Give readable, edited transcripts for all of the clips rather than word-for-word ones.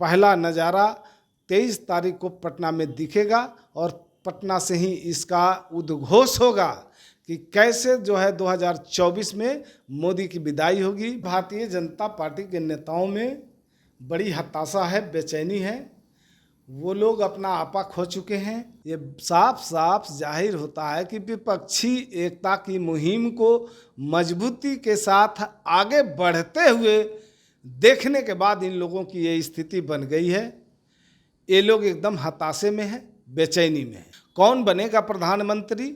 पहला नज़ारा 23 तारीख को पटना में दिखेगा और पटना से ही इसका उद्घोष होगा कि कैसे जो है 2024 में मोदी की विदाई होगी। भारतीय जनता पार्टी के नेताओं में बड़ी हताशा है, बेचैनी है। वो लोग अपना आपा खो चुके हैं। ये साफ साफ जाहिर होता है कि विपक्षी एकता की मुहिम को मजबूती के साथ आगे बढ़ते हुए देखने के बाद इन लोगों की ये स्थिति बन गई है। ये लोग एकदम हताशे में हैं, बेचैनी में हैं। कौन बनेगा प्रधानमंत्री,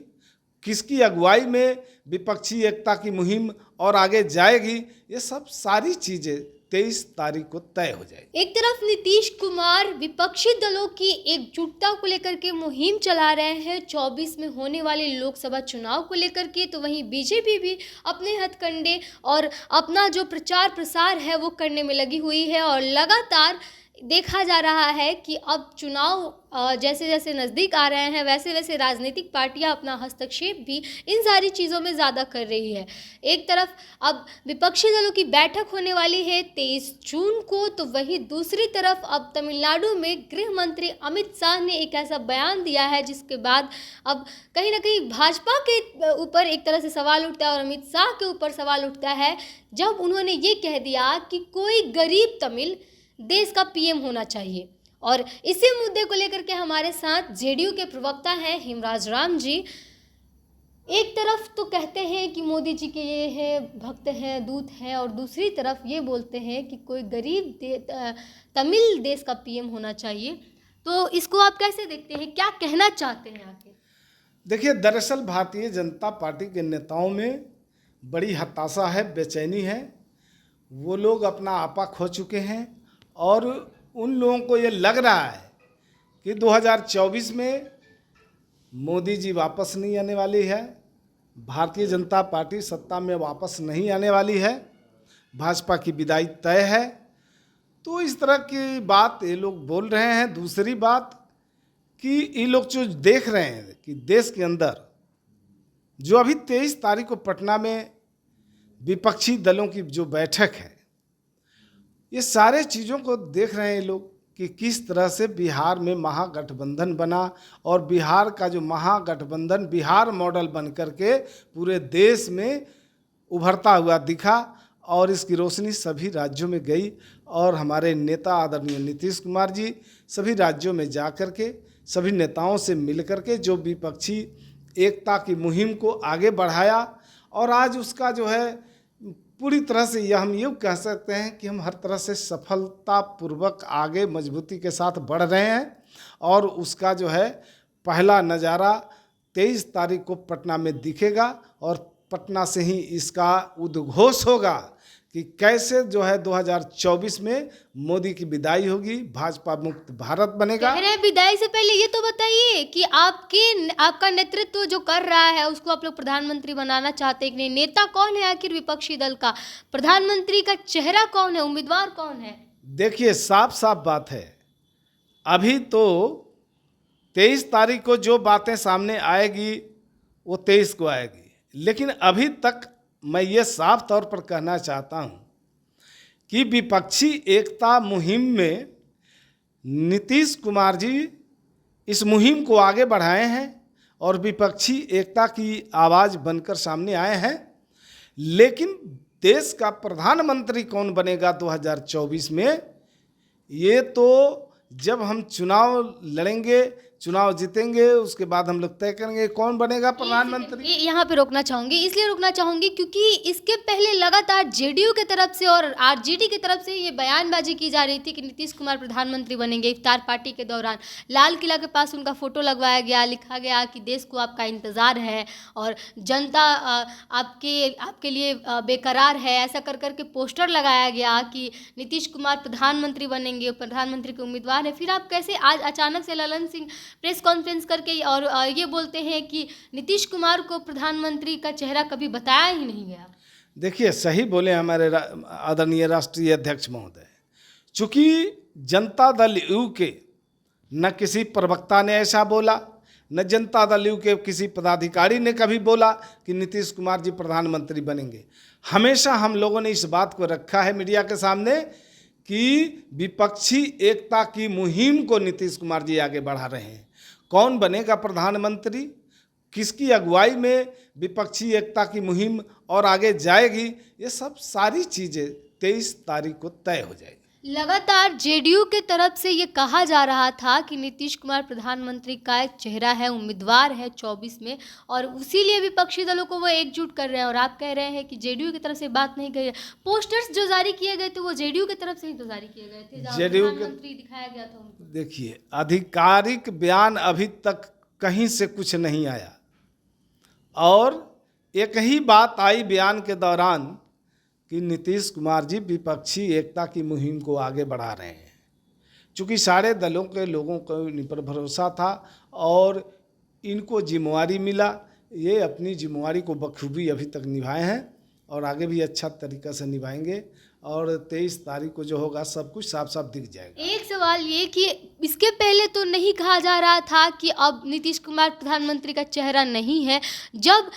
किसकी अगुवाई में विपक्षी एकता की मुहिम और आगे जाएगी, ये सब सारी चीज़ें 23 तारीख को तय हो जाएगी। एक तरफ नीतीश कुमार विपक्षी दलों की एकजुटता को लेकर के मुहिम चला रहे हैं 24 में होने वाले लोकसभा चुनाव को लेकर के, तो वहीं बीजेपी भी अपने हथकंडे और अपना जो प्रचार प्रसार है वो करने में लगी हुई है। और लगातार देखा जा रहा है कि अब चुनाव जैसे जैसे नज़दीक आ रहे हैं वैसे वैसे राजनीतिक पार्टियां अपना हस्तक्षेप भी इन सारी चीज़ों में ज़्यादा कर रही है। एक तरफ अब विपक्षी दलों की बैठक होने वाली है 23 जून को, तो वहीं दूसरी तरफ अब तमिलनाडु में गृह मंत्री अमित शाह ने एक ऐसा बयान दिया है जिसके बाद अब कहीं ना कहीं भाजपा के ऊपर एक तरह से सवाल उठता है और अमित शाह के ऊपर सवाल उठता है जब उन्होंने ये कह दिया कि कोई गरीब तमिल देश का पीएम होना चाहिए। और इसी मुद्दे को लेकर के हमारे साथ जेडीयू के प्रवक्ता हैं हेमराज राम जी। एक तरफ तो कहते हैं कि मोदी जी के ये हैं, भक्त हैं, दूत हैं, और दूसरी तरफ ये बोलते हैं कि कोई गरीब तमिल देश का पीएम होना चाहिए। तो इसको आप कैसे देखते हैं, क्या कहना चाहते हैं आखिर? देखिए, दरअसल भारतीय जनता पार्टी के नेताओं में बड़ी हताशा है, बेचैनी है। वो लोग अपना आपा खो चुके हैं और उन लोगों को ये लग रहा है कि 2024 में मोदी जी वापस नहीं आने वाली है, भारतीय जनता पार्टी सत्ता में वापस नहीं आने वाली है, भाजपा की विदाई तय है। तो इस तरह की बात ये लोग बोल रहे हैं। दूसरी बात कि ये लोग जो देख रहे हैं कि देश के अंदर जो अभी 23 तारीख को पटना में विपक्षी दलों की जो बैठक है, ये सारे चीज़ों को देख रहे हैं ये लोग कि किस तरह से बिहार में महागठबंधन बना और बिहार का जो महागठबंधन बिहार मॉडल बन करके पूरे देश में उभरता हुआ दिखा और इसकी रोशनी सभी राज्यों में गई। और हमारे नेता आदरणीय नीतीश कुमार जी सभी राज्यों में जा कर के सभी नेताओं से मिल कर के जो विपक्षी एकता की मुहिम को आगे बढ़ाया और आज उसका जो है पूरी तरह से यह हम ये कह सकते हैं कि हम हर तरह से सफलतापूर्वक आगे मजबूती के साथ बढ़ रहे हैं। और उसका जो है पहला नज़ारा 23 तारीख को पटना में दिखेगा और पटना से ही इसका उद्घोष होगा कि कैसे जो है 2024 में मोदी की विदाई होगी, भाजपा मुक्त भारत बनेगा। विदाई से पहले ये तो बताइए कि आपका नेतृत्व जो कर रहा है उसको आप लोग प्रधानमंत्री बनाना चाहते हैं कि नहीं? नेता कौन है आखिर विपक्षी दल का? प्रधानमंत्री का चेहरा कौन है? उम्मीदवार कौन है? देखिए, साफ साफ बात है, अभी तो 23 तारीख को जो बातें सामने आएगी वो 23 को आएगी, लेकिन अभी तक मैं ये साफ तौर पर कहना चाहता हूँ कि विपक्षी एकता मुहिम में नीतीश कुमार जी इस मुहिम को आगे बढ़ाए हैं और विपक्षी एकता की आवाज़ बनकर सामने आए हैं। लेकिन देश का प्रधानमंत्री कौन बनेगा 2024 में, ये तो जब हम चुनाव लड़ेंगे, चुनाव जीतेंगे, उसके बाद हम लोग तय करेंगे कौन बनेगा प्रधानमंत्री। यहाँ पे रोकना चाहूँगी, इसलिए रोकना चाहूँगी क्योंकि इसके पहले लगातार जेडीयू की तरफ से और आरजेडी की तरफ से ये बयानबाजी की जा रही थी कि नीतीश कुमार प्रधानमंत्री बनेंगे। इफ्तार पार्टी के दौरान लाल किला के पास उनका फोटो लगवाया गया, लिखा गया कि देश को आपका इंतज़ार है और जनता आपके लिए बेकरार है, ऐसा कर करके पोस्टर लगाया गया कि नीतीश कुमार प्रधानमंत्री बनेंगे, प्रधानमंत्री के उम्मीदवार है। फिर आप कैसे आज अचानक से ललन सिंह प्रेस कॉन्फ्रेंस करके और ये बोलते हैं कि नीतीश कुमार को प्रधानमंत्री का चेहरा कभी बताया ही नहीं गया? देखिए, सही बोले हमारे आदरणीय राष्ट्रीय अध्यक्ष महोदय। चूँकि जनता दल यू के न किसी प्रवक्ता ने ऐसा बोला, न जनता दल यू के किसी पदाधिकारी ने कभी बोला कि नीतीश कुमार जी प्रधानमंत्री बनेंगे। हमेशा हम लोगों ने इस बात को रखा है मीडिया के सामने कि विपक्षी एकता की मुहिम को नीतीश कुमार जी आगे बढ़ा रहे हैं। कौन बनेगा प्रधानमंत्री, किसकी अगुवाई में विपक्षी एकता की मुहिम और आगे जाएगी, ये सब सारी चीज़ें 23 तारीख को तय हो जाएगी। लगातार जेडीयू के तरफ से ये कहा जा रहा था कि नीतीश कुमार प्रधानमंत्री का एक चेहरा है, उम्मीदवार है 24 में, और उसीलिए विपक्षी दलों को वो एकजुट कर रहे हैं। और आप कह रहे हैं कि जेडीयू की तरफ से बात नहीं गई है। पोस्टर्स जो जारी किए गए थे वो जेडीयू की तरफ से ही तो जारी किए गए थे, जहाँ प्रधानमंत्री दिखाया गया था उनको। देखिए, आधिकारिक बयान अभी तक कहीं से कुछ नहीं आया, और एक ही बात आई बयान के दौरान कि नीतीश कुमार जी विपक्षी एकता की मुहिम को आगे बढ़ा रहे हैं। चूँकि सारे दलों के लोगों को इन पर भरोसा था और इनको जिम्मेवारी मिला, ये अपनी जिम्मेवारी को बखूबी अभी तक निभाए हैं और आगे भी अच्छा तरीक़ा से निभाएंगे, और 23 तारीख को जो होगा सब कुछ साफ साफ दिख जाएगा। एक सवाल ये कि इसके पहले तो नहीं कहा जा रहा था कि अब नीतीश कुमार प्रधानमंत्री का चेहरा नहीं है। जब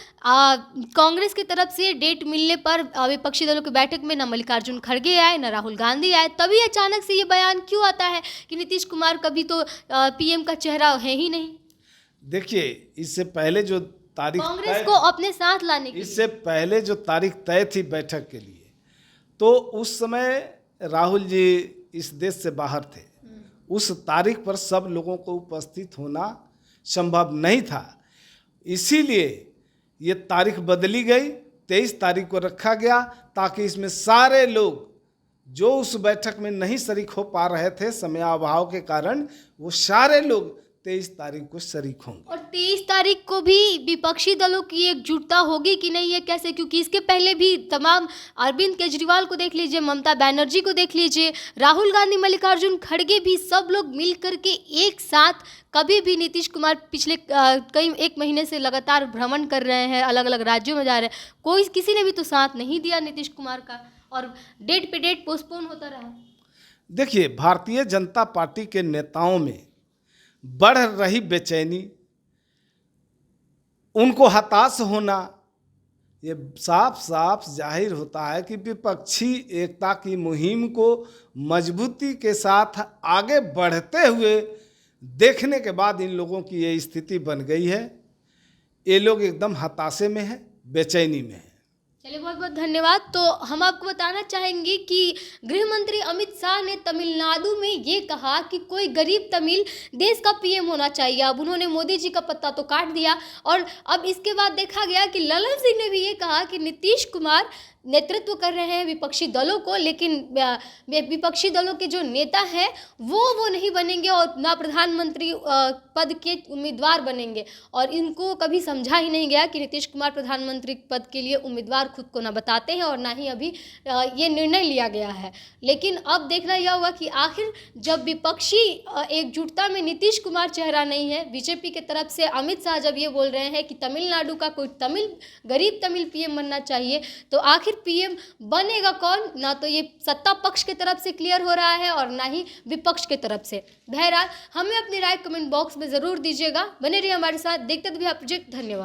कांग्रेस की तरफ से डेट मिलने पर विपक्षी दलों की बैठक में न मल्लिकार्जुन खड़गे आए न राहुल गांधी आए, तभी अचानक से ये बयान क्यों आता है कि नीतीश कुमार कभी तो पीएम का चेहरा है ही नहीं? देखिए, इससे पहले जो तारीख कांग्रेस को अपने साथ लाने की, इससे पहले जो तारीख तय थी बैठक के लिए, तो उस समय राहुल जी इस देश से बाहर थे। उस तारीख पर सब लोगों को उपस्थित होना संभव नहीं था, इसीलिए ये तारीख बदली गई, 23 तारीख को रखा गया, ताकि इसमें सारे लोग जो उस बैठक में नहीं शरीक हो पा रहे थे समयाभाव के कारण, वो सारे लोग 23 तारीख को शरीक होंगे। और 23 तारीख को भी विपक्षी दलों की एकजुटता होगी कि नहीं, ये कैसे? क्योंकि इसके पहले भी तमाम अरविंद केजरीवाल को देख लीजिए, ममता बनर्जी को देख लीजिए, राहुल गांधी, मल्लिकार्जुन खड़गे भी, सब लोग मिल करके एक साथ कभी भी नीतीश कुमार पिछले कई एक महीने से लगातार भ्रमण कर रहे हैं, अलग अलग राज्यों में जा रहे हैं, कोई किसी ने भी तो साथ नहीं दिया नीतीश कुमार का, और डेट पे डेट पोस्टपोन होता रहा। देखिए, भारतीय जनता पार्टी के नेताओं में बढ़ रही बेचैनी, उनको हताश होना, ये साफ साफ जाहिर होता है कि विपक्षी एकता की मुहिम को मजबूती के साथ आगे बढ़ते हुए देखने के बाद इन लोगों की ये स्थिति बन गई है। ये लोग एकदम हताशे में हैं, बेचैनी में हैं। चलिए, बहुत बहुत धन्यवाद। तो हम आपको बताना चाहेंगे कि गृह मंत्री अमित शाह ने तमिलनाडु में ये कहा कि कोई गरीब तमिल देश का पीएम होना चाहिए। अब उन्होंने मोदी जी का पत्ता तो काट दिया, और अब इसके बाद देखा गया कि ललन सिंह ने भी ये कहा कि नीतीश कुमार नेतृत्व कर रहे हैं विपक्षी दलों को, लेकिन विपक्षी दलों के जो नेता हैं वो नहीं बनेंगे और ना प्रधानमंत्री पद के उम्मीदवार बनेंगे। और इनको कभी समझा ही नहीं गया कि नीतीश कुमार प्रधानमंत्री पद के लिए उम्मीदवार खुद को ना बताते हैं और ना ही अभी ये निर्णय लिया गया है। लेकिन अब देखना यह होगा कि आखिर जब विपक्षी एकजुटता में नीतीश कुमार चेहरा नहीं है, बीजेपी के तरफ से अमित शाह जब ये बोल रहे हैं कि तमिलनाडु का कोई गरीब तमिल पीएम बनना चाहिए, तो आखिर पीएम बनेगा कौन? ना तो ये सत्ता पक्ष की तरफ से क्लियर हो रहा है और ना ही विपक्ष की तरफ से। बहरहाल, हमें अपनी राय कमेंट बॉक्स में ज़रूर दीजिएगा। बने रहिए हमारे साथ, देखते रहिए प्रोजेक्ट। धन्यवाद।